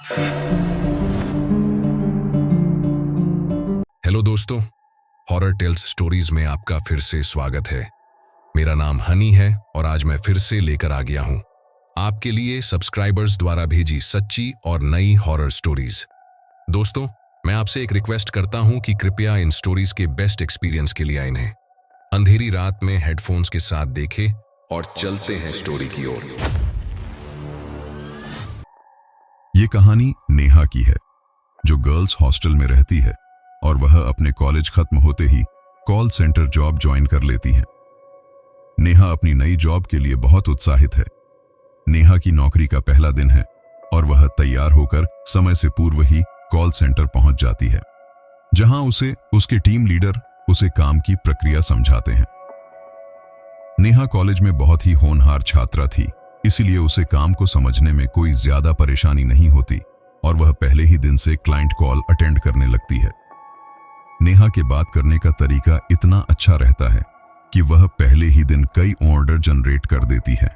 Hello दोस्तों, horror tales stories में आपका फिर से स्वागत है। मेरा नाम हनी है और आज मैं फिर से लेकर आ गया हूं आपके लिए सब्सक्राइबर्स द्वारा भेजी सच्ची और नई हॉरर स्टोरीज। दोस्तों, मैं आपसे एक रिक्वेस्ट करता हूं कि कृपया इन स्टोरीज के बेस्ट एक्सपीरियंस के लिए इन्हें अंधेरी रात में हेडफोन्स के साथ देखें और चलते हैं स्टोरी की ओर। ये कहानी नेहा की है, जो गर्ल्स हॉस्टल में रहती है और वह अपने कॉलेज खत्म होते ही कॉल सेंटर जॉब ज्वाइन कर लेती हैं। नेहा अपनी नई जॉब के लिए बहुत उत्साहित है। नेहा की नौकरी का पहला दिन है और वह तैयार होकर समय से पूर्व ही कॉल सेंटर पहुंच जाती है, जहां उसे उसके टीम लीडर उसे काम की प्रक्रिया समझाते हैं। नेहा कॉलेज में बहुत ही होनहार छात्रा थी, इसीलिए उसे काम को समझने में कोई ज्यादा परेशानी नहीं होती और वह पहले ही दिन से क्लाइंट कॉल अटेंड करने लगती है। नेहा के बात करने का तरीका इतना अच्छा रहता है कि वह पहले ही दिन कई ऑर्डर जनरेट कर देती है।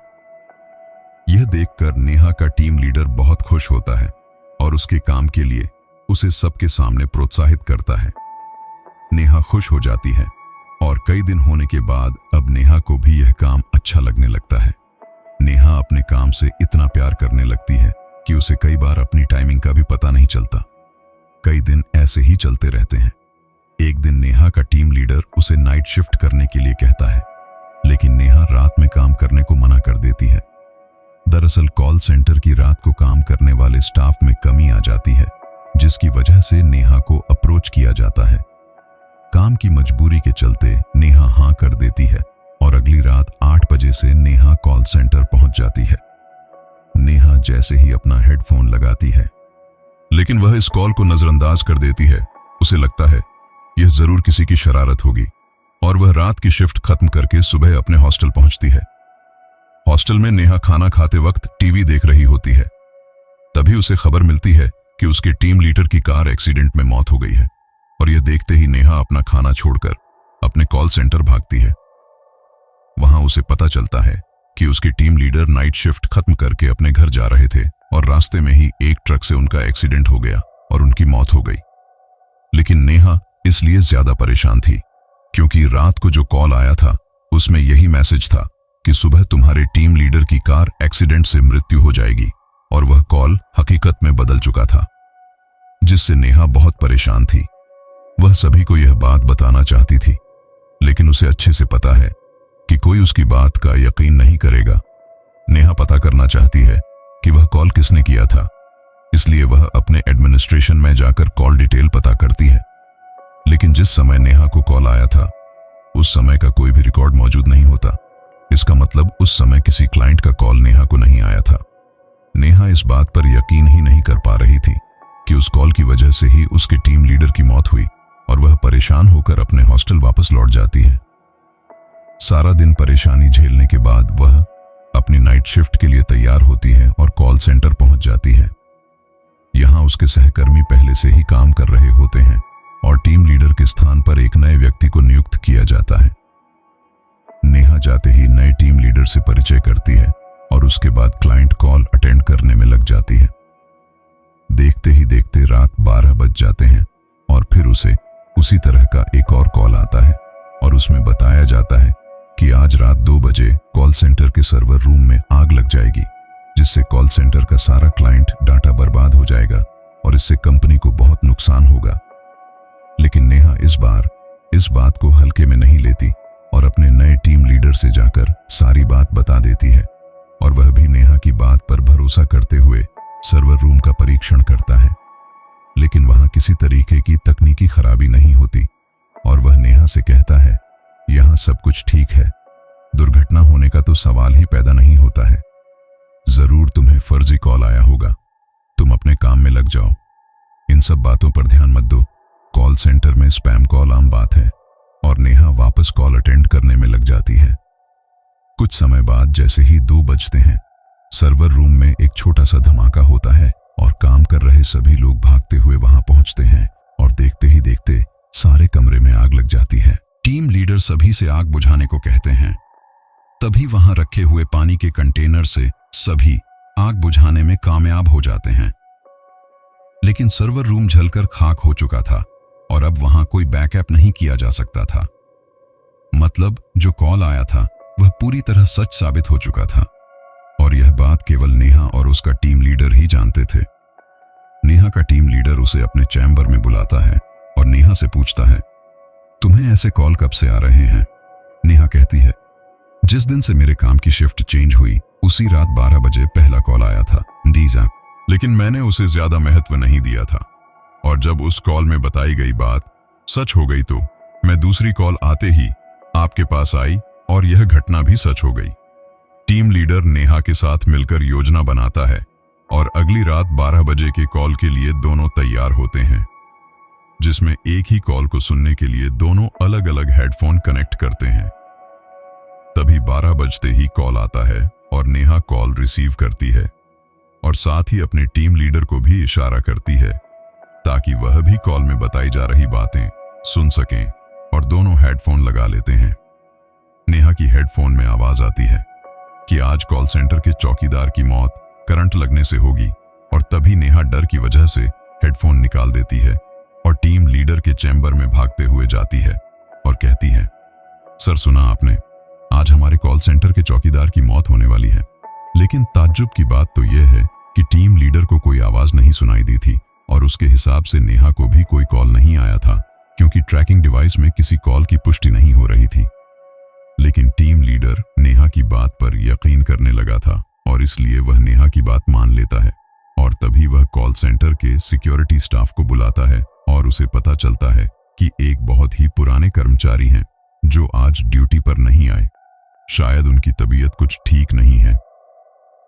यह देखकर नेहा का टीम लीडर बहुत खुश होता है और उसके काम के लिए उसे सबके सामने प्रोत्साहित करता है। नेहा खुश हो जाती है और कई दिन होने के बाद अब नेहा को भी यह काम अच्छा लगने लगता है। नेहा अपने काम से इतना प्यार करने लगती है कि उसे कई बार अपनी टाइमिंग का भी पता नहीं चलता। कई दिन ऐसे ही चलते रहते हैं। एक दिन नेहा का टीम लीडर उसे नाइट शिफ्ट करने के लिए कहता है, लेकिन नेहा रात में काम करने को मना कर देती है। दरअसल कॉल सेंटर की रात को काम करने वाले स्टाफ में कमी आ जाती है, जिसकी वजह से नेहा को अप्रोच किया जाता है। काम की मजबूरी के चलते नेहा हाँ कर देती है और अगली रात 8 बजे से नेहा कॉल सेंटर पहुंच जाती है। नेहा जैसे ही अपना हेडफोन लगाती है, लेकिन वह इस कॉल को नजरअंदाज कर देती है। उसे लगता है यह जरूर किसी की शरारत होगी और वह रात की शिफ्ट खत्म करके सुबह अपने हॉस्टल पहुंचती है। हॉस्टल में नेहा खाना खाते वक्त टीवी देख रही होती है। तभी उसे खबर मिलती है कि उसके टीम लीडर की कार एक्सीडेंट में मौत हो गई है और यह देखते ही नेहा अपना खाना छोड़कर अपने कॉल सेंटर भागती है। वहां उसे पता चलता है कि उसके टीम लीडर नाइट शिफ्ट खत्म करके अपने घर जा रहे थे और रास्ते में ही एक ट्रक से उनका एक्सीडेंट हो गया और उनकी मौत हो गई। लेकिन नेहा इसलिए ज्यादा परेशान थी क्योंकि रात को जो कॉल आया था उसमें यही मैसेज था कि सुबह तुम्हारे टीम लीडर की कार एक्सीडेंट से मृत्यु हो जाएगी, और वह कॉल हकीकत में बदल चुका था, जिससे नेहा बहुत परेशान थी। वह सभी को यह बात बताना चाहती थी, लेकिन उसे अच्छे से पता है कि कोई उसकी बात का यकीन नहीं करेगा। नेहा पता करना चाहती है कि वह कॉल किसने किया था, इसलिए वह अपने एडमिनिस्ट्रेशन में जाकर कॉल डिटेल पता करती है। लेकिन जिस समय नेहा को कॉल आया था उस समय का कोई भी रिकॉर्ड मौजूद नहीं होता। इसका मतलब उस समय किसी क्लाइंट का कॉल नेहा को नहीं आया था। नेहा इस बात पर यकीन ही नहीं कर पा रही थी कि उस कॉल की वजह से ही उसके टीम लीडर की मौत हुई, और वह परेशान होकर अपने हॉस्टल वापस लौट जाती है। सारा दिन परेशानी झेलने के बाद वह अपनी नाइट शिफ्ट के लिए तैयार होती है और कॉल सेंटर पहुंच जाती है। यहां उसके सहकर्मी पहले से ही काम कर रहे होते हैं और टीम लीडर के स्थान पर एक नए व्यक्ति को नियुक्त किया जाता है। नेहा जाते ही नए टीम लीडर से परिचय करती है और उसके बाद क्लाइंट कॉल अटेंड करने में लग जाती है। देखते ही देखते रात 12 बज जाते हैं और फिर उसे उसी तरह का एक और कॉल आता है और उसमें बताया जाता है कि आज रात 2 बजे कॉल सेंटर के सर्वर रूम में आग लग जाएगी, जिससे कॉल सेंटर का सारा क्लाइंट डाटा बर्बाद हो जाएगा और इससे कंपनी को बहुत नुकसान होगा। लेकिन नेहा इस बार इस बात को हल्के में नहीं लेती और अपने नए टीम लीडर से जाकर सारी बात बता देती है, और वह भी नेहा की बात पर भरोसा करते हुए सर्वर रूम का परीक्षण करता है। लेकिन वहां किसी तरीके की तकनीकी खराबी नहीं होती और वह नेहा से कहता है, यहां सब कुछ ठीक है, दुर्घटना होने का तो सवाल ही पैदा नहीं होता है। जरूर तुम्हें फर्जी कॉल आया होगा, तुम अपने काम में लग जाओ। इन सब बातों पर ध्यान मत दो, कॉल सेंटर में स्पैम कॉल आम बात है। और नेहा वापस कॉल अटेंड करने में लग जाती है। कुछ समय बाद जैसे ही 2 बजते हैं, सर्वर रूम में एक छोटा सा धमाका होता है और काम कर रहे सभी लोग भागते हुए वहां पहुंचते हैं और देखते ही देखते सारे कमरे में आग लग जाती है। टीम लीडर सभी से आग बुझाने को कहते हैं। तभी वहां रखे हुए पानी के कंटेनर से सभी आग बुझाने में कामयाब हो जाते हैं। लेकिन सर्वर रूम जलकर खाक हो चुका था और अब वहां कोई बैकअप नहीं किया जा सकता था। मतलब जो कॉल आया था वह पूरी तरह सच साबित हो चुका था और यह बात केवल नेहा और उसका टीम लीडर ही जानते थे। नेहा का टीम लीडर उसे अपने चैम्बर में बुलाता है और नेहा से पूछता है, तुम्हें ऐसे कॉल कब से आ रहे हैं? नेहा कहती है, जिस दिन से मेरे काम की शिफ्ट चेंज हुई उसी रात 12 बजे पहला कॉल आया था डीजा, लेकिन मैंने उसे ज्यादा महत्व नहीं दिया था और जब उस कॉल में बताई गई बात सच हो गई तो मैं दूसरी कॉल आते ही आपके पास आई और यह घटना भी सच हो गई। टीम लीडर नेहा के साथ मिलकर योजना बनाता है और अगली रात 12 बजे के कॉल के लिए दोनों तैयार होते हैं, जिसमें एक ही कॉल को सुनने के लिए दोनों अलग अलग हेडफोन कनेक्ट करते हैं। तभी 12 बजते ही कॉल आता है और नेहा कॉल रिसीव करती है और साथ ही अपने टीम लीडर को भी इशारा करती है ताकि वह भी कॉल में बताई जा रही बातें सुन सकें और दोनों हेडफोन लगा लेते हैं। नेहा की हेडफोन में आवाज आती है कि आज कॉल सेंटर के चौकीदार की मौत करंट लगने से होगी और तभी नेहा डर की वजह से हेडफोन निकाल देती है और टीम लीडर के चैम्बर में भागते हुए जाती है और कहती है, सर सुना आपने, आज हमारे कॉल सेंटर के चौकीदार की मौत होने वाली है। लेकिन ताज्जुब की बात तो यह है कि टीम लीडर को कोई आवाज नहीं सुनाई दी थी और उसके हिसाब से नेहा को भी कोई कॉल नहीं आया था क्योंकि ट्रैकिंग डिवाइस में किसी कॉल की पुष्टि नहीं हो रही थी। लेकिन टीम लीडर नेहा की बात पर यकीन करने लगा था और इसलिए वह नेहा की बात मान लेता है और तभी वह कॉल सेंटर के सिक्योरिटी स्टाफ को बुलाता है और उसे पता चलता है कि एक बहुत ही पुराने कर्मचारी हैं जो आज ड्यूटी पर नहीं आए, शायद उनकी तबीयत कुछ ठीक नहीं है।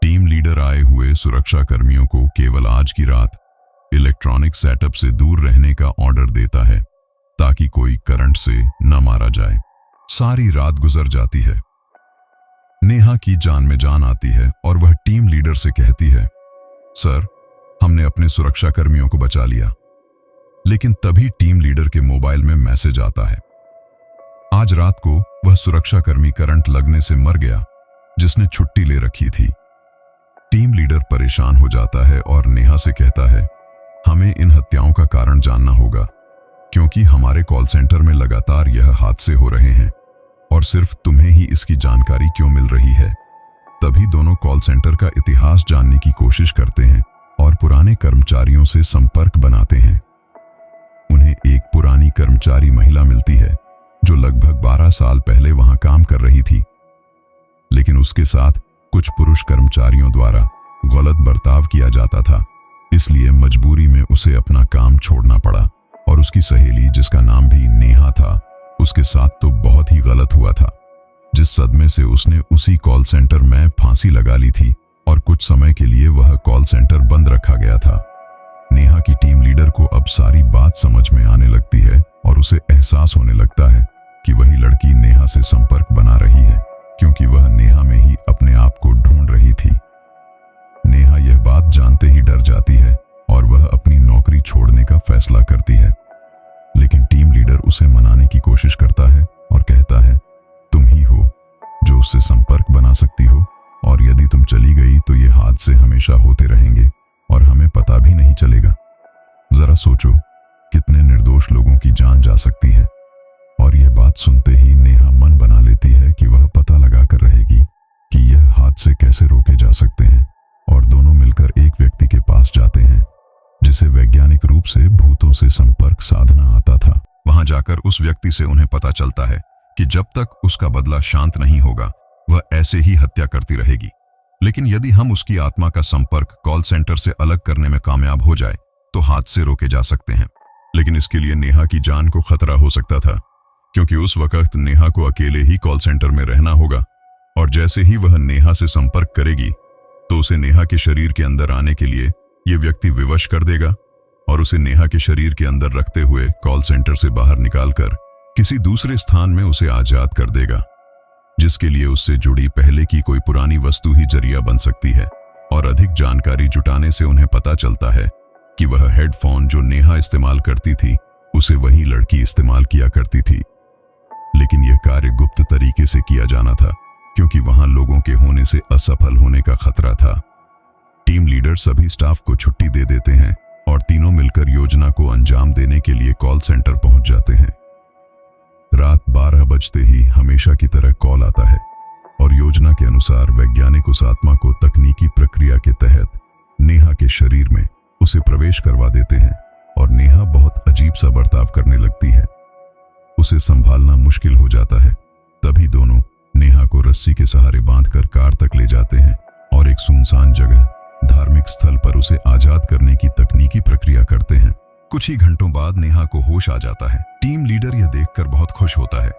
टीम लीडर आए हुए सुरक्षा कर्मियों को केवल आज की रात इलेक्ट्रॉनिक सेटअप से दूर रहने का ऑर्डर देता है ताकि कोई करंट से न मारा जाए। सारी रात गुजर जाती है। नेहा की जान में जान आती है और वह टीम लीडर से कहती है, सर हमने अपने सुरक्षा कर्मियों को बचा लिया। लेकिन तभी टीम लीडर के मोबाइल में मैसेज आता है, आज रात को वह सुरक्षा कर्मी करंट लगने से मर गया जिसने छुट्टी ले रखी थी। टीम लीडर परेशान हो जाता है और नेहा से कहता है, हमें इन हत्याओं का कारण जानना होगा क्योंकि हमारे कॉल सेंटर में लगातार यह हादसे हो रहे हैं और सिर्फ तुम्हें ही इसकी जानकारी क्यों मिल रही है। तभी दोनों कॉल सेंटर का इतिहास जानने की कोशिश करते हैं और पुराने कर्मचारियों से संपर्क बनाते हैं। उन्हें एक पुरानी कर्मचारी महिला मिलती है जो लगभग 12 साल पहले वहां काम कर रही थी, लेकिन उसके साथ कुछ पुरुष कर्मचारियों द्वारा गलत बर्ताव किया जाता था, इसलिए मजबूरी में उसे अपना काम छोड़ना पड़ा और उसकी सहेली जिसका नाम भी नेहा था उसके साथ तो बहुत ही गलत हुआ था, जिस सदमे से उसने उसी कॉल सेंटर में फांसी लगा ली थी और कुछ समय के लिए वह कॉल सेंटर बंद रखा गया था। नेहा की टीम लीडर को अब सारी बात समझ में आने लगती है और उसे एहसास होने लगता है कि वही लड़की नेहा से संपर्क बना रही है क्योंकि वह नेहा में ही अपने आप को ढूंढ रही थी। नेहा यह बात जानते ही डर जाती है और वह अपनी नौकरी छोड़ने का फैसला करती है, लेकिन टीम लीडर उसे मनाने की कोशिश करता है और कहता है, तुम ही हो जो उससे संपर्क बना सकती हो और यदि तुम चली गई तो ये हादसे हमेशा होते रहेंगे और हमें पता भी नहीं चलेगा। जरा सोचो कितने निर्दोष लोगों की जान जा सकती है। और यह बात सुनते ही नेहा मन बना लेती है कि वह पता लगा कर रहेगी कि यह हादसे कैसे रोके जा सकते हैं और दोनों मिलकर एक व्यक्ति के पास जाते हैं जिसे वैज्ञानिक रूप से भूतों से संपर्क साधना आता था। वहां जाकर उस व्यक्ति से उन्हें पता चलता है कि जब तक उसका बदला शांत नहीं होगा वह ऐसे ही हत्या करती रहेगी, लेकिन यदि हम उसकी आत्मा का संपर्क कॉल सेंटर से अलग करने में कामयाब हो जाए तो हादसे रोके जा सकते हैं। लेकिन इसके लिए नेहा की जान को खतरा हो सकता था क्योंकि उस वक्त नेहा को अकेले ही कॉल सेंटर में रहना होगा और जैसे ही वह नेहा से संपर्क करेगी तो उसे नेहा के शरीर के अंदर आने के लिए यह व्यक्ति विवश कर देगा और उसे नेहा के शरीर के अंदर रखते हुए कॉल सेंटर से बाहर निकालकर किसी दूसरे स्थान में उसे आजाद कर देगा, जिसके लिए उससे जुड़ी पहले की कोई पुरानी वस्तु ही जरिया बन सकती है। और अधिक जानकारी जुटाने से उन्हें पता चलता है कि वह हेडफोन जो नेहा इस्तेमाल करती थी उसे वही लड़की इस्तेमाल किया करती थी, लेकिन यह कार्य गुप्त तरीके से किया जाना था क्योंकि वहां लोगों के होने से असफल होने का खतरा था। टीम लीडर सभी स्टाफ को छुट्टी दे देते हैं और तीनों मिलकर योजना को अंजाम देने के लिए कॉल सेंटर पहुंच जाते हैं। रात 12 बजते ही हमेशा की तरह कॉल आता है और योजना के अनुसार वैज्ञानिक उस आत्मा को तकनीकी प्रक्रिया के तहत नेहा के शरीर में उसे प्रवेश करवा देते हैं और नेहा बहुत अजीब सा बर्ताव करने लगती है। उसे संभालना मुश्किल हो जाता है। तभी दोनों नेहा को रस्सी के सहारे बांधकर कार तक ले जाते हैं और एक सुनसान जगह धार्मिक स्थल पर उसे आजाद करने की तकनीकी प्रक्रिया करते हैं। कुछ ही घंटों बाद नेहा को होश आ जाता है। टीम लीडर यह देखकर बहुत खुश होता है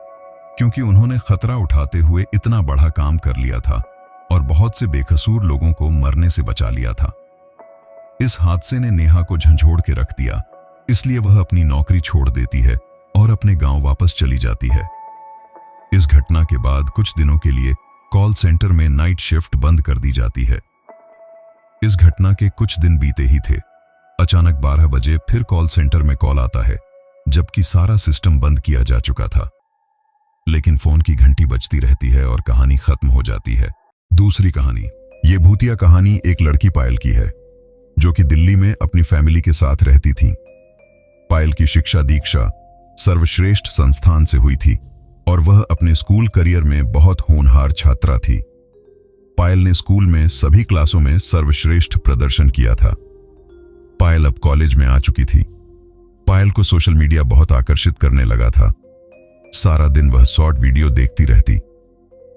क्योंकि उन्होंने खतरा उठाते हुए इतना बड़ा काम कर लिया था और बहुत से बेकसूर लोगों को मरने से बचा लिया था। इस हादसे ने नेहा को झंझोड़ के रख दिया, इसलिए वह अपनी नौकरी छोड़ देती है और अपने गांव वापस चली जाती है। इस घटना के बाद कुछ दिनों के लिए कॉल सेंटर में नाइट शिफ्ट बंद कर दी जाती है। इस घटना के कुछ दिन बीते ही थे। अचानक 12 बजे फिर कॉल सेंटर में कॉल आता है, जबकि सारा सिस्टम बंद किया जा चुका था। लेकिन फोन की घंटी बजती रहती है और कहानी खत्म हो जाती है। दूसरी कहानी। ये भूतिया कहानी एक लड़की पायल की है, जो कि दिल्ली में अपनी फैमिली के साथ रहती थी। पायल की शिक्षा दीक्षा सर्वश्रेष्ठ संस्थान से हुई थी और वह अपने स्कूल करियर में बहुत होनहार छात्रा थी। पायल ने स्कूल में सभी क्लासों में सर्वश्रेष्ठ प्रदर्शन किया था। पायल अब कॉलेज में आ चुकी थी। पायल को सोशल मीडिया बहुत आकर्षित करने लगा था। सारा दिन वह शॉर्ट वीडियो देखती रहती।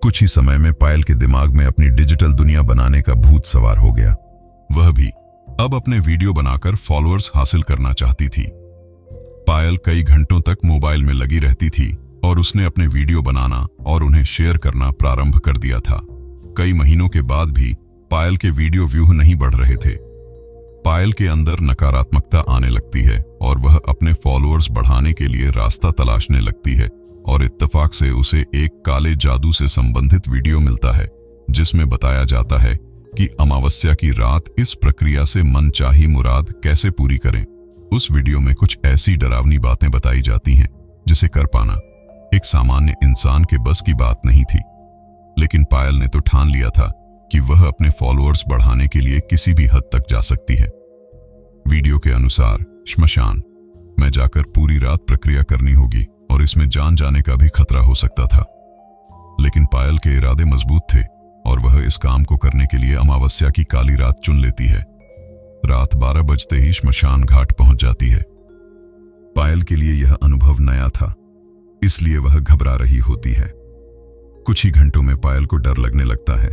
कुछ ही समय में पायल के दिमाग में अपनी डिजिटल दुनिया बनाने का भूत सवार हो गया। वह भी अब अपने वीडियो बनाकर फॉलोअर्स हासिल करना चाहती थी। पायल कई घंटों तक मोबाइल में लगी रहती थी और उसने अपने वीडियो बनाना और उन्हें शेयर करना प्रारंभ कर दिया था। कई महीनों के बाद भी पायल के वीडियो व्यू नहीं बढ़ रहे थे। पायल के अंदर नकारात्मकता आने लगती है और वह अपने फॉलोअर्स बढ़ाने के लिए रास्ता तलाशने लगती है और इत्तेफाक से उसे एक काले जादू से संबंधित वीडियो मिलता है, जिसमें बताया जाता है कि अमावस्या की रात इस प्रक्रिया से मनचाही मुराद कैसे पूरी करें। उस वीडियो में कुछ ऐसी डरावनी बातें बताई जाती हैं जिसे कर पाना एक सामान्य इंसान के बस की बात नहीं थी। लेकिन पायल ने तो ठान लिया था कि वह अपने फॉलोअर्स बढ़ाने के लिए किसी भी हद तक जा सकती है। वीडियो के अनुसार श्मशान में जाकर पूरी रात प्रक्रिया करनी होगी और इसमें जान जाने का भी खतरा हो सकता था। लेकिन पायल के इरादे मजबूत थे और वह इस काम को करने के लिए अमावस्या की काली रात चुन लेती है। रात 12 बजते ही श्मशान घाट पहुंच जाती है। पायल के लिए यह अनुभव नया था, इसलिए वह घबरा रही होती है। कुछ ही घंटों में पायल को डर लगने लगता है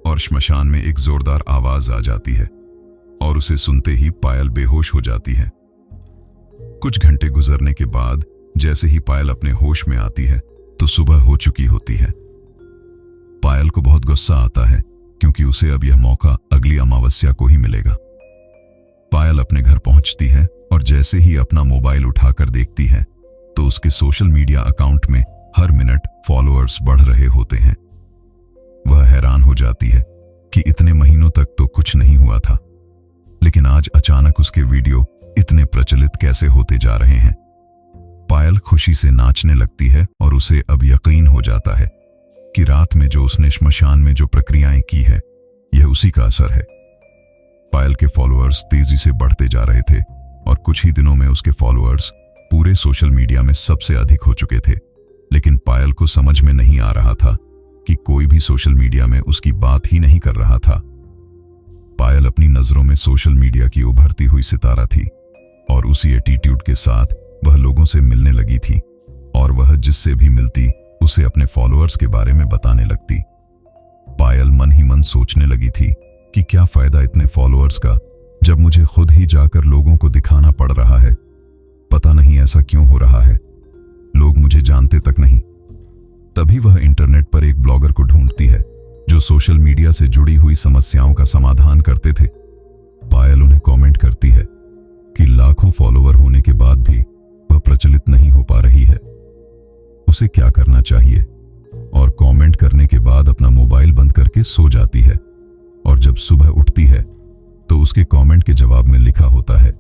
और श्मशान में एक जोरदार आवाज आ जाती है और उसे सुनते ही पायल बेहोश हो जाती है। कुछ घंटे गुजरने के बाद जैसे ही पायल अपने होश में आती है तो सुबह हो चुकी होती है। पायल को बहुत गुस्सा आता है क्योंकि उसे अब यह मौका अगली अमावस्या को ही मिलेगा। पायल अपने घर पहुंचती है और जैसे ही अपना मोबाइल उठाकर देखती है तो उसके सोशल मीडिया अकाउंट में हर मिनट फॉलोअर्स बढ़ रहे होते हैं। वह हैरान हो जाती है कि इतने महीनों तक तो कुछ नहीं हुआ था, लेकिन आज अचानक उसके वीडियो इतने प्रचलित कैसे होते जा रहे हैं। पायल खुशी से नाचने लगती है और उसे अब यकीन हो जाता है कि रात में जो उसने श्मशान में जो प्रक्रियाएं की है यह उसी का असर है। पायल के फॉलोअर्स तेजी से बढ़ते जा रहे थे और कुछ ही दिनों में उसके फॉलोअर्स पूरे सोशल मीडिया में सबसे अधिक हो चुके थे। लेकिन पायल को समझ में नहीं आ रहा था कि कोई भी सोशल मीडिया में उसकी बात ही नहीं कर रहा था। पायल अपनी नजरों में सोशल मीडिया की उभरती हुई सितारा थी और उसी एटीट्यूड के साथ वह लोगों से मिलने लगी थी और वह जिससे भी मिलती उसे अपने फॉलोअर्स के बारे में बताने लगती। पायल मन ही मन सोचने लगी थी कि क्या फायदा इतने फॉलोअर्स का जब मुझे खुद ही जाकर लोगों को दिखाना पड़ रहा है। पता नहीं ऐसा क्यों हो रहा है, लोग मुझे जानते तक नहीं। तभी वह इंटरनेट पर एक ब्लॉगर को ढूंढती है जो सोशल मीडिया से जुड़ी हुई समस्याओं का समाधान करते थे। पायल उन्हें कमेंट करती है कि लाखों फॉलोअर होने के बाद भी वह प्रचलित नहीं हो पा रही है, उसे क्या करना चाहिए, और कमेंट करने के बाद अपना मोबाइल बंद करके सो जाती है। और जब सुबह उठती है तो उसके कमेंट के जवाब में लिखा होता है,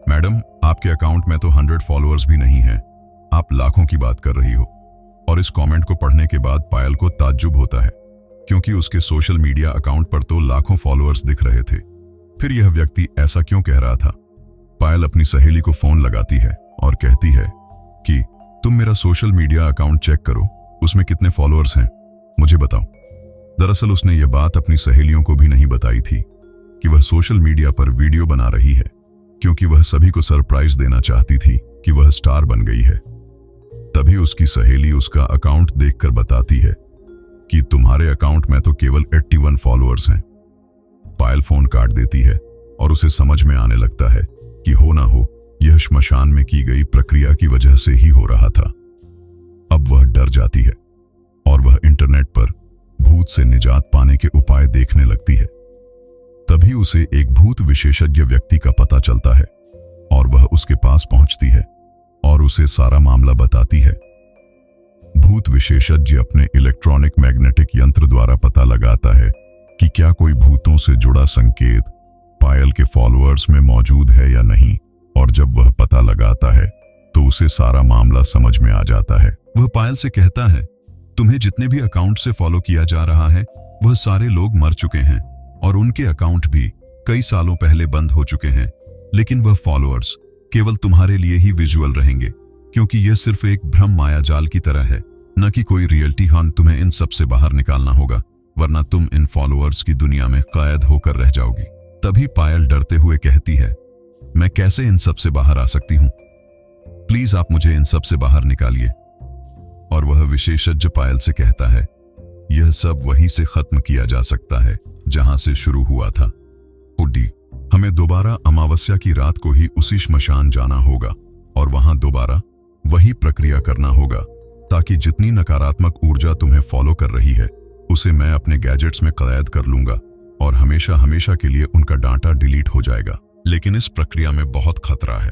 मैडम आपके अकाउंट में तो 100 फॉलोअर्स भी नहीं हैं, आप लाखों की बात कर रही हो। और इस कमेंट को पढ़ने के बाद पायल को ताज्जुब होता है क्योंकि उसके सोशल मीडिया अकाउंट पर तो लाखों फॉलोअर्स दिख रहे थे। फिर यह व्यक्ति ऐसा क्यों कह रहा था? पायल अपनी सहेली को फोन लगाती है और कहती है कि तुम मेरा सोशल मीडिया अकाउंट चेक करो, उसमें कितने फॉलोअर्स हैं, मुझे बताओ। दरअसल उसने यह बात अपनी सहेलियों को भी नहीं बताई थी कि वह सोशल मीडिया पर वीडियो बना रही है, क्योंकि वह सभी को सरप्राइज देना चाहती थी कि वह स्टार बन गई है। तभी उसकी सहेली उसका अकाउंट देखकर बताती है कि तुम्हारे अकाउंट में तो केवल 81 फॉलोअर्स हैं। पायल फोन काट देती है और उसे समझ में आने लगता है कि हो ना हो यह श्मशान में की गई प्रक्रिया की वजह से ही हो रहा था। अब वह डर जाती है और वह इंटरनेट पर भूत से निजात पाने के उपाय देखने लगती है। तभी उसे एक भूत विशेषज्ञ व्यक्ति का पता चलता है और वह उसके पास पहुंचती है और उसे सारा मामला बताती है। भूत विशेषज्ञ अपने इलेक्ट्रॉनिक मैग्नेटिक यंत्र द्वारा पता लगाता है कि क्या कोई भूतों से जुड़ा संकेत पायल के फॉलोअर्स में मौजूद है या नहीं, और जब वह पता लगाता है तो उसे सारा मामला समझ में आ जाता है। वह पायल से कहता है, तुम्हें जितने भी अकाउंट से फॉलो किया जा रहा है वह सारे लोग मर चुके हैं और उनके अकाउंट भी कई सालों पहले बंद हो चुके हैं, लेकिन वह फॉलोअर्स केवल तुम्हारे लिए ही विजुअल रहेंगे, क्योंकि यह सिर्फ एक भ्रम माया जाल की तरह है, न कि कोई रियलिटी। हाँ, तुम्हें इन सब से बाहर निकालना होगा, वरना तुम इन फॉलोअर्स की दुनिया में कैद होकर रह जाओगी। तभी पायल डरते हुए कहती है, मैं कैसे इन सब से बाहर आ सकती हूं? प्लीज आप मुझे इन सब से बाहर निकालिए। और वह विशेषज्ञ पायल से कहता है, यह सब वहीं से खत्म किया जा सकता है जहां से शुरू हुआ था। उड्डी, हमें दोबारा अमावस्या की रात को ही उसी श्मशान जाना होगा और वहां दोबारा वही प्रक्रिया करना होगा, ताकि जितनी नकारात्मक ऊर्जा तुम्हें फॉलो कर रही है उसे मैं अपने गैजेट्स में कैद कर लूंगा और हमेशा हमेशा के लिए उनका डाटा डिलीट हो जाएगा। लेकिन इस प्रक्रिया में बहुत खतरा है।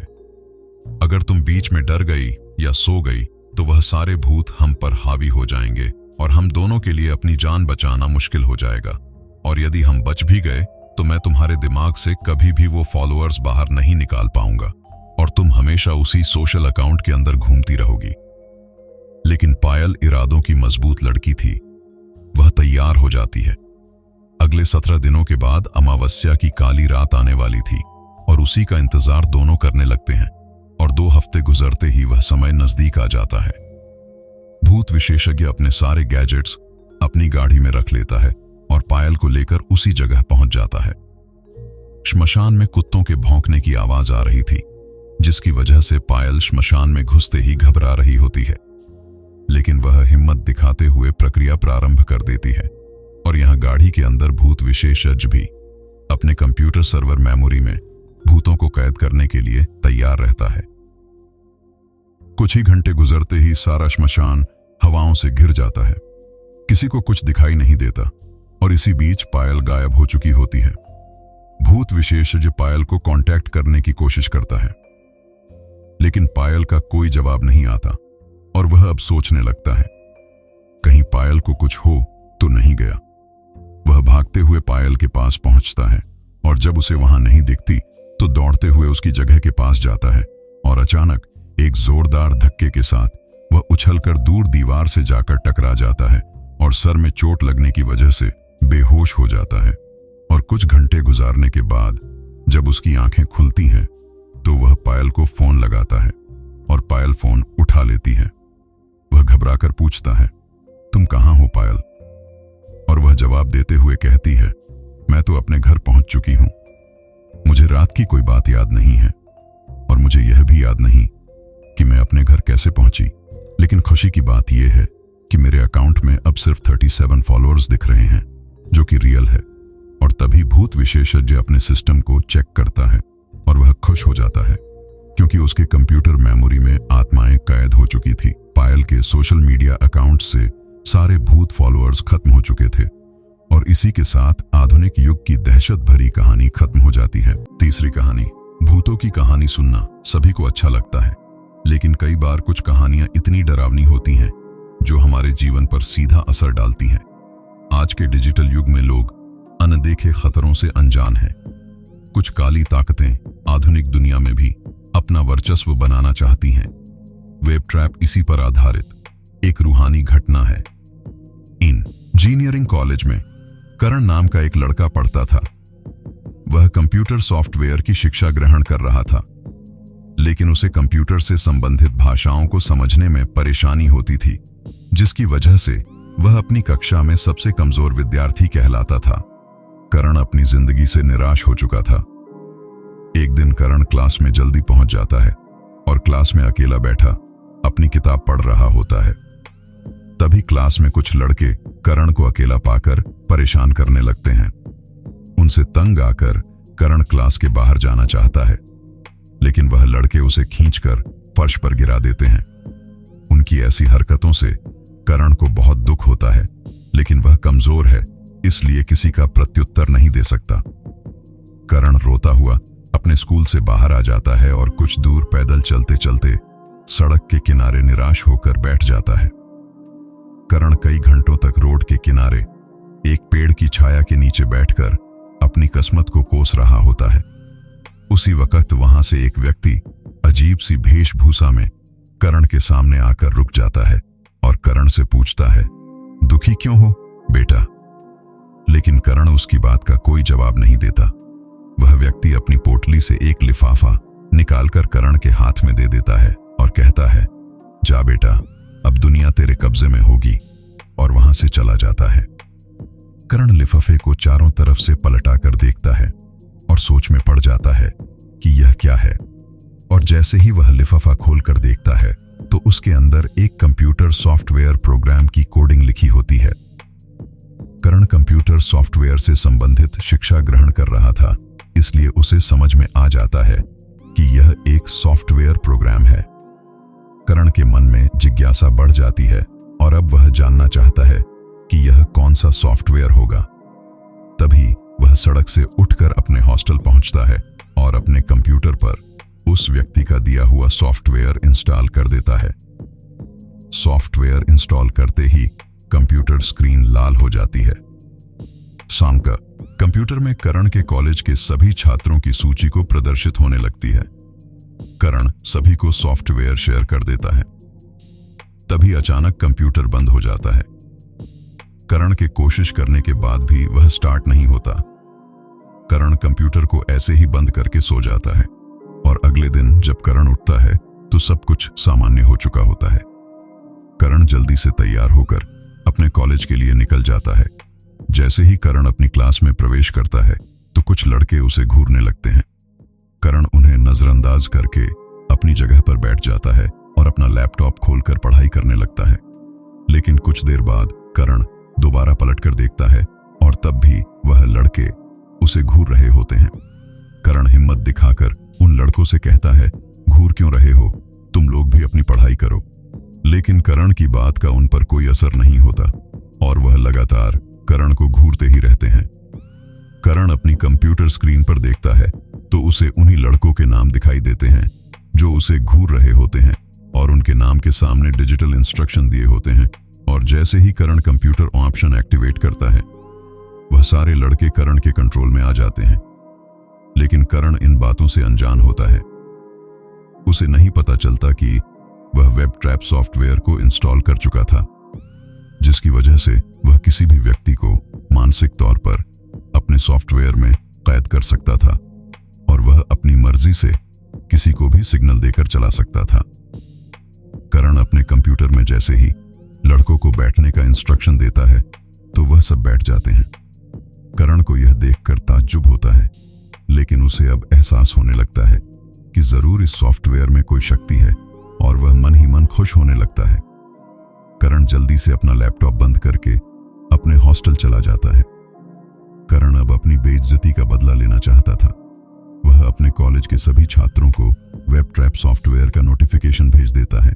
अगर तुम बीच में डर गई या सो गई तो वह सारे भूत हम पर हावी हो जाएंगे और हम दोनों के लिए अपनी जान बचाना मुश्किल हो जाएगा। और यदि हम बच भी गए तो मैं तुम्हारे दिमाग से कभी भी वो फॉलोअर्स बाहर नहीं निकाल पाऊंगा और तुम हमेशा उसी सोशल अकाउंट के अंदर घूमती रहोगी। लेकिन पायल इरादों की मजबूत लड़की थी। वह तैयार हो जाती है। अगले 17 दिनों के बाद अमावस्या की काली रात आने वाली थी और उसी का इंतजार दोनों करने लगते हैं, और 2 हफ्ते गुजरते ही वह समय नजदीक आ जाता है। भूत विशेषज्ञ अपने सारे गैजेट्स अपनी गाड़ी में रख लेता है और पायल को लेकर उसी जगह पहुंच जाता है। श्मशान में कुत्तों के भौंकने की आवाज आ रही थी, जिसकी वजह से पायल श्मशान में घुसते ही घबरा रही होती है, लेकिन वह हिम्मत दिखाते हुए प्रक्रिया प्रारंभ कर देती है। और यहां गाड़ी के अंदर भूत विशेषज्ञ भी अपने कंप्यूटर सर्वर मेमोरी में भूतों को कैद करने के लिए तैयार रहता है। कुछ ही घंटे गुजरते ही सारा श्मशान हवाओं से घिर जाता है। किसी को कुछ दिखाई नहीं देता और इसी बीच पायल गायब हो चुकी होती है। भूत विशेषज्ञ पायल को कांटेक्ट करने की कोशिश करता है, लेकिन पायल का कोई जवाब नहीं आता और वह अब सोचने लगता है, कहीं पायल को कुछ हो तो नहीं गया। वह भागते हुए पायल के पास पहुंचता है और जब उसे वहां नहीं दिखती तो दौड़ते हुए उसकी जगह के पास जाता है और अचानक एक जोरदार धक्के के साथ वह उछलकर दूर दीवार से जाकर टकरा जाता है और सर में चोट लगने की वजह से बेहोश हो जाता है। और कुछ घंटे गुजारने के बाद जब उसकी आंखें खुलती हैं तो वह पायल को फोन लगाता है और पायल फोन उठा लेती है। वह घबराकर पूछता है, तुम कहां हो पायल? और वह जवाब देते हुए कहती है, मैं तो अपने घर पहुंच चुकी हूं। मुझे रात की कोई बात याद नहीं है और मुझे यह भी याद नहीं कि मैं अपने घर कैसे पहुंची, लेकिन खुशी की बात यह है कि मेरे अकाउंट में अब सिर्फ 37 फॉलोअर्स दिख रहे हैं, जो कि रियल है। और तभी भूत विशेषज्ञ अपने सिस्टम को चेक करता है और वह खुश हो जाता है, क्योंकि उसके कंप्यूटर मेमोरी में आत्माएं कैद हो चुकी थी। पायल के सोशल मीडिया अकाउंट से सारे भूत फॉलोअर्स खत्म हो चुके थे और इसी के साथ आधुनिक युग की दहशत भरी कहानी खत्म हो जाती है। तीसरी कहानी। भूतों की कहानी सुनना सभी को अच्छा लगता है, लेकिन कई बार कुछ कहानियां इतनी डरावनी होती हैं जो हमारे जीवन पर सीधा असर डालती हैं। आज के डिजिटल युग में लोग अनदेखे खतरों से अनजान हैं। कुछ काली ताकतें आधुनिक दुनिया में भी अपना वर्चस्व बनाना चाहती हैं। वेब ट्रैप इसी पर आधारित एक रूहानी घटना है। इंजीनियरिंग कॉलेज में करण नाम का एक लड़का पढ़ता था। वह कंप्यूटर सॉफ्टवेयर की शिक्षा ग्रहण कर रहा था, लेकिन उसे कंप्यूटर से संबंधित भाषाओं को समझने में परेशानी होती थी, जिसकी वजह से वह अपनी कक्षा में सबसे कमजोर विद्यार्थी कहलाता था। करण अपनी जिंदगी से निराश हो चुका था। एक दिन करण क्लास में जल्दी पहुंच जाता है और क्लास में अकेला बैठा अपनी किताब पढ़ रहा होता है। तभी क्लास में कुछ लड़के करण को अकेला पाकर परेशान करने लगते हैं। उनसे तंग आकर करण क्लास के बाहर जाना चाहता है, लेकिन वह लड़के उसे खींचकर फर्श पर गिरा देते हैं। उनकी ऐसी हरकतों से करण को बहुत दुख होता है, लेकिन वह कमजोर है, इसलिए किसी का प्रत्युत्तर नहीं दे सकता। करण रोता हुआ अपने स्कूल से बाहर आ जाता है और कुछ दूर पैदल चलते चलते सड़क के किनारे निराश होकर बैठ जाता है। करण कई घंटों तक रोड के किनारे एक पेड़ की छाया के नीचे बैठकर अपनी किस्मत को कोस रहा होता है। उसी वक्त वहां से एक व्यक्ति अजीब सी वेशभूषा में करण के सामने आकर रुक जाता है और करण से पूछता है, दुखी क्यों हो बेटा? लेकिन करण उसकी बात का कोई जवाब नहीं देता। वह व्यक्ति अपनी पोटली से एक लिफाफा निकालकर करण के हाथ में दे देता है और कहता है, जा बेटा, अब दुनिया तेरे कब्जे में होगी, और वहां से चला जाता है। करण लिफाफे को चारों तरफ से पलटाकर देखता है और सोच में पड़ जाता है कि यह क्या है। और जैसे ही वह लिफाफा खोलकर देखता है तो उसके अंदर एक कंप्यूटर सॉफ्टवेयर प्रोग्राम की कोडिंग लिखी होती है। करण कंप्यूटर सॉफ्टवेयर से संबंधित शिक्षा ग्रहण कर रहा था, इसलिए उसे समझ में आ जाता है कि यह एक सॉफ्टवेयर प्रोग्राम है। करण के मन में जिज्ञासा बढ़ जाती है और अब वह जानना चाहता है कि यह कौन सा सॉफ्टवेयर होगा। तभी वह सड़क से उठकर अपने हॉस्टल पहुंचता है और अपने कंप्यूटर पर उस व्यक्ति का दिया हुआ सॉफ्टवेयर इंस्टॉल कर देता है। सॉफ्टवेयर इंस्टॉल करते ही कंप्यूटर स्क्रीन लाल हो जाती है। शाम का कंप्यूटर में करण के कॉलेज के सभी छात्रों की सूची को प्रदर्शित होने लगती है। करण सभी को सॉफ्टवेयर शेयर कर देता है। तभी अचानक कंप्यूटर बंद हो जाता है। करण के कोशिश करने के बाद भी वह स्टार्ट नहीं होता। करण कंप्यूटर को ऐसे ही बंद करके सो जाता है और अगले दिन जब करण उठता है तो सब कुछ सामान्य हो चुका होता है। करण जल्दी से तैयार होकर अपने कॉलेज के लिए निकल जाता है। जैसे ही करण अपनी क्लास में प्रवेश करता है तो कुछ लड़के उसे घूरने लगते हैं। करण उन्हें नजरअंदाज करके अपनी जगह पर बैठ जाता है और अपना लैपटॉप खोलकर पढ़ाई करने लगता है। लेकिन कुछ देर बाद करण दोबारा पलटकर देखता है और तब भी वह लड़के उसे घूर रहे होते हैं। करण हिम्मत दिखाकर उन लड़कों से कहता है, घूर क्यों रहे हो? तुम लोग भी अपनी पढ़ाई करो। लेकिन करण की बात का उन पर कोई असर नहीं होता और वह लगातार करण को घूरते ही रहते हैं। करण अपनी कंप्यूटर स्क्रीन पर देखता है तो उसे उन्हीं लड़कों के नाम दिखाई देते हैं जो उसे घूर रहे होते हैं और उनके नाम के सामने डिजिटल इंस्ट्रक्शन दिए होते हैं। और जैसे ही करण कंप्यूटर ऑप्शन एक्टिवेट करता है वह सारे लड़के करण के कंट्रोल में आ जाते हैं। लेकिन करण इन बातों से अनजान होता है। उसे नहीं पता चलता कि वह वेब ट्रैप सॉफ्टवेयर को इंस्टॉल कर चुका था, जिसकी वजह से वह किसी भी व्यक्ति को मानसिक तौर पर अपने सॉफ्टवेयर में कैद कर सकता था और वह अपनी मर्जी से किसी को भी सिग्नल देकर चला सकता था। करण अपने कंप्यूटर में जैसे ही लड़कों को बैठने का इंस्ट्रक्शन देता है तो वह सब बैठ जाते हैं। करण को यह देखकर ताज्जुब होता है, लेकिन उसे अब एहसास होने लगता है कि जरूर इस सॉफ्टवेयर में कोई शक्ति है और वह मन ही मन खुश होने लगता है। करण जल्दी से अपना लैपटॉप बंद करके अपने हॉस्टल चला जाता है। करण अब अपनी बेइज्जती का बदला लेना चाहता था। वह अपने कॉलेज के सभी छात्रों को वेब ट्रैप सॉफ्टवेयर का नोटिफिकेशन भेज देता है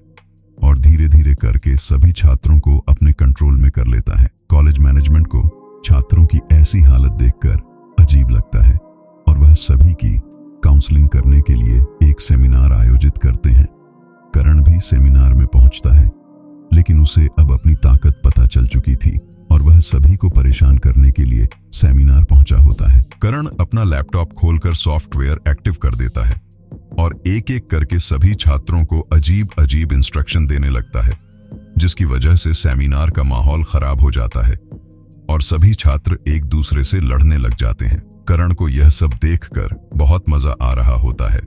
और धीरे धीरे करके सभी छात्रों को अपने कंट्रोल में कर लेता है। कॉलेज मैनेजमेंट को छात्रों की ऐसी हालत देखकर अजीब लगता है और वह सभी की काउंसलिंग करने के लिए एक सेमिनार आयोजित करते हैं। करण भी सेमिनार में पहुंचता है, लेकिन उसे अब अपनी ताकत पता चल चुकी थी और वह सभी को परेशान करने के लिए सेमिनार पहुंचा होता है। करण अपना लैपटॉप खोलकर सॉफ्टवेयर एक्टिव कर देता है और एक एक करके सभी छात्रों को अजीब अजीब इंस्ट्रक्शन देने लगता है, जिसकी वजह से सेमिनार का माहौल खराब हो जाता है और सभी छात्र एक दूसरे से लड़ने लग जाते हैं। करण को यह सब देखकर बहुत मजा आ रहा होता है।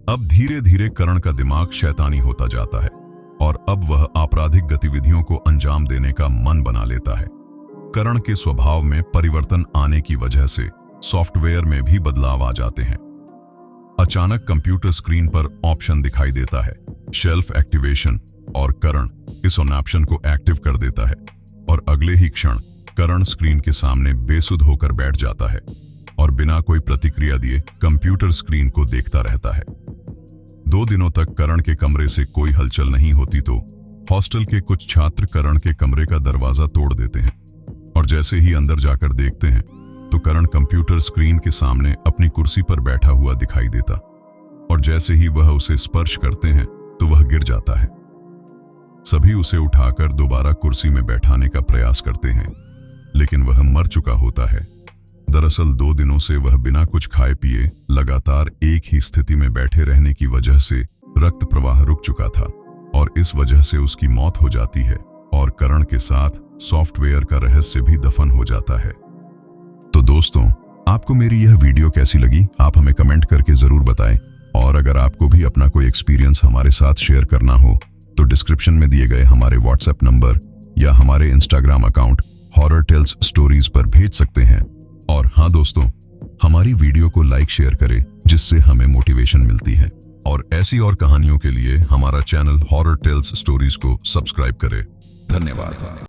अब धीरे धीरे करण का दिमाग शैतानी होता जाता है और अब वह आपराधिक गतिविधियों को अंजाम देने का मन बना लेता है। करण के स्वभाव में परिवर्तन आने की वजह से सॉफ्टवेयर में भी बदलाव आ जाते हैं। अचानक कंप्यूटर स्क्रीन पर ऑप्शन दिखाई देता है, शेल्फ एक्टिवेशन, और करण इस ऑप्शन को एक्टिव कर देता है और अगले ही क्षण करण स्क्रीन के सामने बेसुध होकर बैठ जाता है और बिना कोई प्रतिक्रिया दिए कंप्यूटर स्क्रीन को देखता रहता है। 2 दिनों तक करण के कमरे से कोई हलचल नहीं होती तो हॉस्टल के कुछ छात्र करण के कमरे का दरवाजा तोड़ देते हैं और जैसे ही अंदर जाकर देखते हैं तो करण कंप्यूटर स्क्रीन के सामने अपनी कुर्सी पर बैठा हुआ दिखाई देता और जैसे ही वह उसे स्पर्श करते हैं तो वह गिर जाता है। सभी उसे उठाकर दोबारा कुर्सी में बैठाने का प्रयास करते हैं लेकिन वह मर चुका होता है। दरअसल 2 दिनों से वह बिना कुछ खाए पिए लगातार एक ही स्थिति में बैठे रहने की वजह से रक्त प्रवाह रुक चुका था और इस वजह से उसकी मौत हो जाती है और करण के साथ सॉफ्टवेयर का रहस्य भी दफन हो जाता है। तो दोस्तों, आपको मेरी यह वीडियो कैसी लगी आप हमें कमेंट करके जरूर बताएं और अगर आपको भी अपना कोई एक्सपीरियंस हमारे साथ शेयर करना हो तो डिस्क्रिप्शन में दिए गए हमारे व्हाट्सएप नंबर या हमारे Instagram account horror tales stories पर भेज सकते हैं। और हाँ दोस्तों, हमारी वीडियो को लाइक शेयर करें जिससे हमें मोटिवेशन मिलती है और ऐसी और कहानियों के लिए हमारा चैनल हॉरर टेल्स स्टोरीज को सब्सक्राइब करें। धन्यवाद।